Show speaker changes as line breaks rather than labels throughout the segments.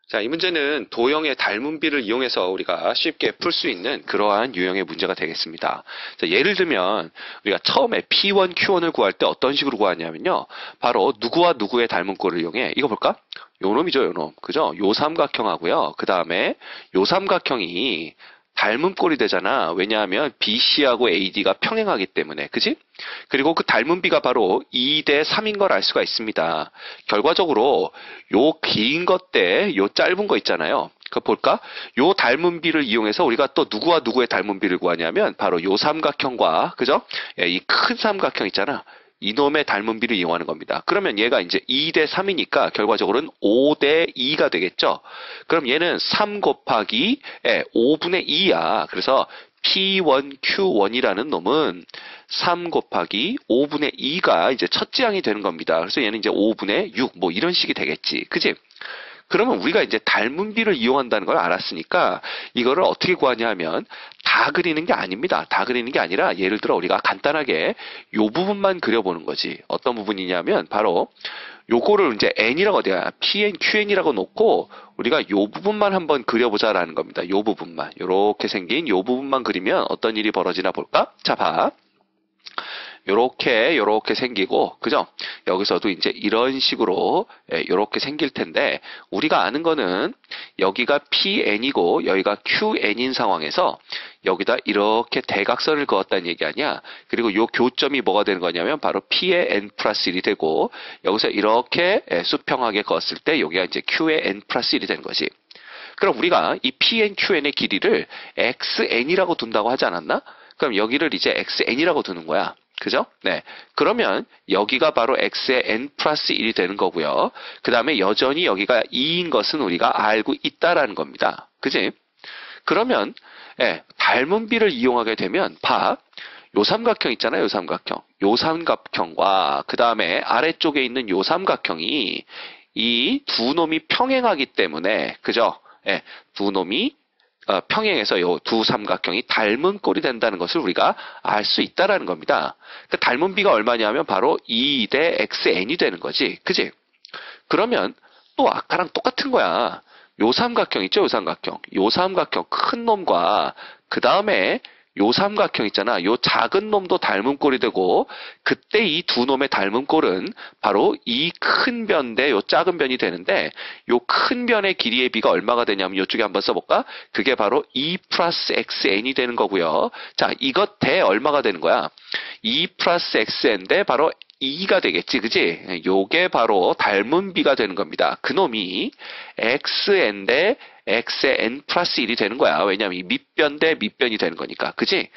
자, 이 문제는 도형의 닮은비를 이용해서 우리가 쉽게 풀 수 있는 그러한 유형의 문제가 되겠습니다. 자, 예를 들면 우리가 처음에 P1, Q1을 구할 때 어떤 식으로 구하냐면요. 바로 누구와 누구의 닮은 꼴을 이용해. 이거 볼까? 요 놈이죠, 요 놈. 그죠? 요 삼각형하고요. 그 다음에 요 삼각형이 닮은 꼴이 되잖아. 왜냐하면 BC하고 AD가 평행하기 때문에. 그지? 그리고 그 닮은 비가 바로 2대 3인 걸 알 수가 있습니다. 결과적으로 요 긴 것 대 요 짧은 거 있잖아요. 그거 볼까? 요 닮은 비를 이용해서 우리가 또 누구와 누구의 닮은 비를 구하냐면 바로 요 삼각형과 그죠? 이 큰 삼각형 있잖아. 이놈의 닮은 비를 이용하는 겁니다. 그러면 얘가 이제 2대 3이니까 결과적으로는 5대 2가 되겠죠. 그럼 얘는 3 곱하기 5분의 2야. 그래서 P1Q1이라는 놈은 3 곱하기 5분의 2가 이제 첫째 항이 되는 겁니다. 그래서 얘는 이제 5분의 6 뭐 이런 식이 되겠지. 그지? 그러면 우리가 이제 닮은 비를 이용한다는 걸 알았으니까 이거를 어떻게 구하냐 하면 다 그리는 게 아닙니다. 다 그리는 게 아니라 예를 들어 우리가 간단하게 요 부분만 그려보는 거지. 어떤 부분이냐면 바로 요거를 이제 n이라고 돼야 pn, qn이라고 놓고 우리가 요 부분만 한번 그려보자라는 겁니다. 요 부분만. 요렇게 생긴 요 부분만 그리면 어떤 일이 벌어지나 볼까? 자, 봐. 요렇게 생기고, 그죠? 여기서도 이제 이런 식으로, 요렇게 생길 텐데, 우리가 아는 거는 여기가 PN이고, 여기가 QN인 상황에서 여기다 이렇게 대각선을 그었다는 얘기 아니야? 그리고 요 교점이 뭐가 되는 거냐면 바로 P의 N 플러스 1이 되고, 여기서 이렇게 수평하게 그었을 때 여기가 이제 Q의 N 플러스 1이 되는 거지. 그럼 우리가 이 PN, QN의 길이를 XN이라고 둔다고 하지 않았나? 그럼 여기를 이제 XN이라고 두는 거야. 그죠? 네. 그러면 여기가 바로 x의 n 플러스 1이 되는 거고요. 그 다음에 여전히 여기가 2인 것은 우리가 알고 있다라는 겁니다. 그지? 그러면 닮은 비를 이용하게 되면 요 삼각형 있잖아요. 요 삼각형. 요 삼각형과 그 다음에 아래쪽에 있는 요 삼각형이 이 두 놈이 평행하기 때문에 그죠? 두 놈이 평행해서 요 두 삼각형이 닮은 꼴이 된다는 것을 우리가 알 수 있다라는 겁니다. 그 닮은 비가 얼마냐면 바로 2 대 xn이 되는 거지. 그지? 그러면 또 아까랑 똑같은 거야. 요 삼각형 있죠? 요 삼각형. 요 삼각형 큰 놈과 그 다음에 요 삼각형 있잖아. 요 작은 놈도 닮은 꼴이 되고 그때 이 두 놈의 닮은 꼴은 바로 이 큰 변 대 요 작은 변이 되는데 요 큰 변의 길이의 비가 얼마가 되냐면 요쪽에 한번 써볼까? 그게 바로 2 플러스 xn이 되는 거고요. 자, 이것 대 얼마가 되는 거야? 2 플러스 xn 대 바로 2가 되겠지, 그지? 요게 바로 닮은 비가 되는 겁니다. 그놈이 xn 대 x의 n 플러스 1이 되는 거야. 왜냐면 이 밑변 대 밑변이 되는 거니까. 그지?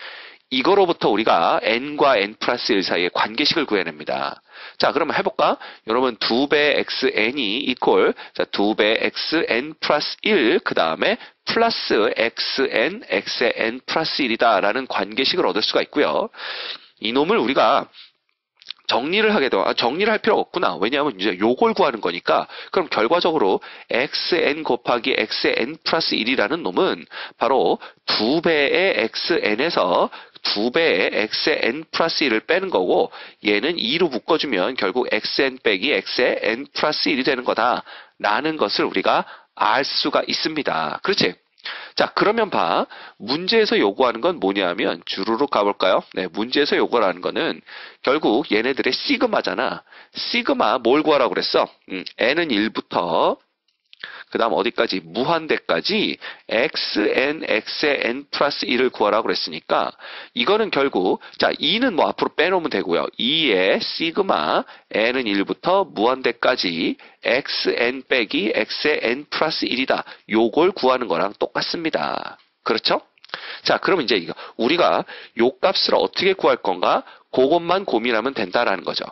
이거로부터 우리가 n과 n 플러스 1 사이의 관계식을 구해냅니다. 자, 그러면 해볼까? 여러분 2배 xn이 이퀄 자 2배 xn 플러스 1 그 다음에 플러스 xn x의 n 플러스 1이다 라는 관계식을 얻을 수가 있고요. 이놈을 우리가 정리를 할 필요가 없구나. 왜냐하면 이제 요걸 구하는 거니까. 그럼 결과적으로 xn 곱하기 xn 플러스 1이라는 놈은 바로 2배의 xn에서 2배의 xn 플러스 1을 빼는 거고 얘는 2로 묶어주면 결국 xn 빼기 x의 n 플러스 1이 되는 거다. 라는 것을 우리가 알 수가 있습니다. 그렇지? 자, 그러면 문제에서 요구하는 건 뭐냐면 주르륵 가볼까요? 네, 문제에서 요구하는 거는 결국 얘네들의 시그마잖아. 시그마 뭘 구하라고 그랬어? n은 1부터 그 다음 어디까지? 무한대까지 xn, x의 n 플러스 1을 구하라고 그랬으니까 이거는 결국 자 2는 뭐 앞으로 빼놓으면 되고요. 2의 시그마 n은 1부터 무한대까지 xn 빼기 x의 n 플러스 1이다. 요걸 구하는 거랑 똑같습니다. 그렇죠? 자, 그러면 이제 우리가 요 값을 어떻게 구할 건가? 그것만 고민하면 된다라는 거죠.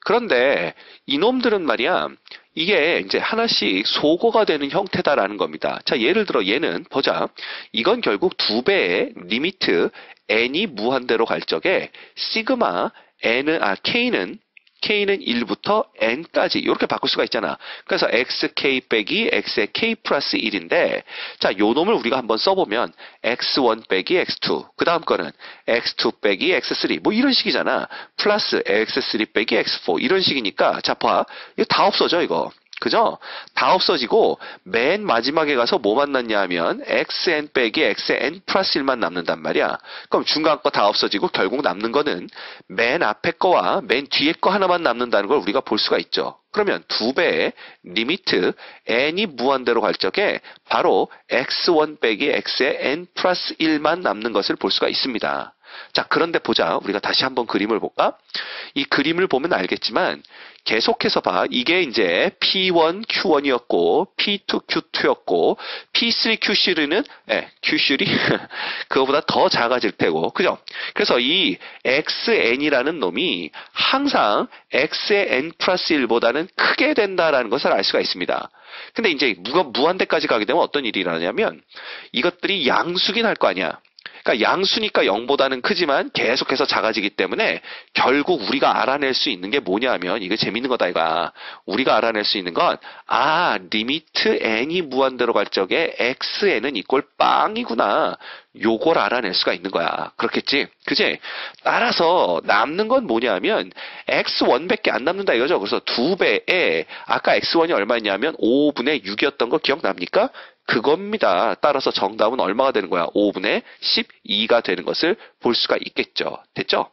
그런데 이놈들은 말이야 이게 이제 하나씩 소거가 되는 형태다라는 겁니다. 자, 예를 들어 얘는 보자. 이건 결국 2배의 리미트 n이 무한대로 갈 적에 시그마 k는 1부터 n까지 이렇게 바꿀 수가 있잖아. 그래서 xk 빼기 x의 k 플러스 1인데 자, 요 놈을 우리가 한번 써보면 x1 빼기 x2 그 다음 거는 x2 빼기 x3 뭐 이런 식이잖아. 플러스 x3 빼기 x4 이런 식이니까 자, 봐. 이거 다 없어져 이거. 그죠? 다 없어지고 맨 마지막에 가서 뭐만 남냐 하면 xn 빼기 xn 플러스 1만 남는단 말이야. 그럼 중간 거 다 없어지고 결국 남는 거는 맨 앞에 거와 맨 뒤에 거 하나만 남는다는 걸 우리가 볼 수가 있죠. 그러면 두 배의 리미트 n이 무한대로 갈 적에 바로 x1 빼기 x의 n 플러스 1만 남는 것을 볼 수가 있습니다. 자, 그런데 보자. 우리가 다시 한번 그림을 볼까? 이 그림을 보면 알겠지만 계속해서 봐. 이게 이제 P1, Q1이었고 P2, Q2였고 P3, Q3는 Q3 그거보다 더 작아질 테고. 그죠? 그래서 이 XN이라는 놈이 항상 X의 N 플러스 1보다는 크게 된다라는 것을 알 수가 있습니다. 근데 이제 무한대까지 가게 되면 어떤 일이 일어나냐면 이것들이 양수긴 할 거 아니야. 그러니까 양수니까 0보다는 크지만 계속해서 작아지기 때문에 결국 우리가 알아낼 수 있는 게 뭐냐 하면 이거 재밌는 거다 이거. 우리가 알아낼 수 있는 건 리미트 n이 무한대로 갈 적에 xn은 이꼴 빵이구나. 요걸 알아낼 수가 있는 거야. 그렇겠지? 그지? 따라서 남는 건 뭐냐 하면 x1밖에 안 남는다 이거죠. 그래서 2배에 아까 x1이 얼마였냐면 5분의 6이었던 거 기억납니까? 그겁니다. 따라서 정답은 얼마가 되는 거야? 5분의 12가 되는 것을 볼 수가 있겠죠. 됐죠?